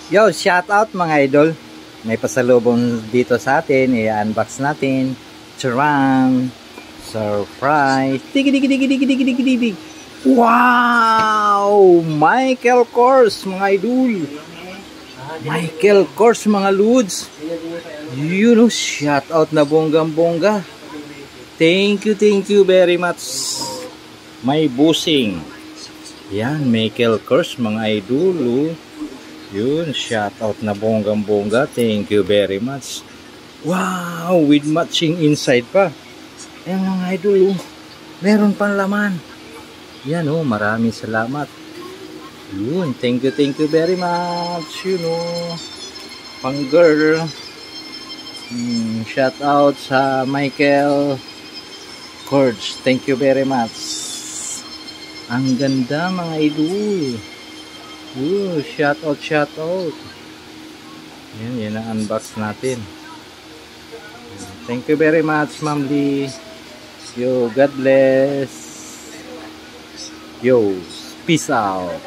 Yo, shout out mga idol. May pasalubong dito sa atin. I-unbox natin. Charan! Surprise! Digi digi digi digi digi digi digi. Wow! Michael Kors mga idol. Michael Kors mga ludes. You know, shout out na bonggang-bongga. Thank you very much. May busing. Yan, Michael Kors mga idol. Yun, shout out na bonggang-bongga. Thank you very much. Wow, with matching inside pa. Ayan mga idol, meron pang laman. Yan maraming salamat. Yun, thank you very much. You know, pang girl. Shout out sa Michael Kors. Thank you very much. Ang ganda mga idol. Shout out. Yan ang unbox natin. Thank you very much, Ma'am Lee. Yo, God bless. Yo, peace out.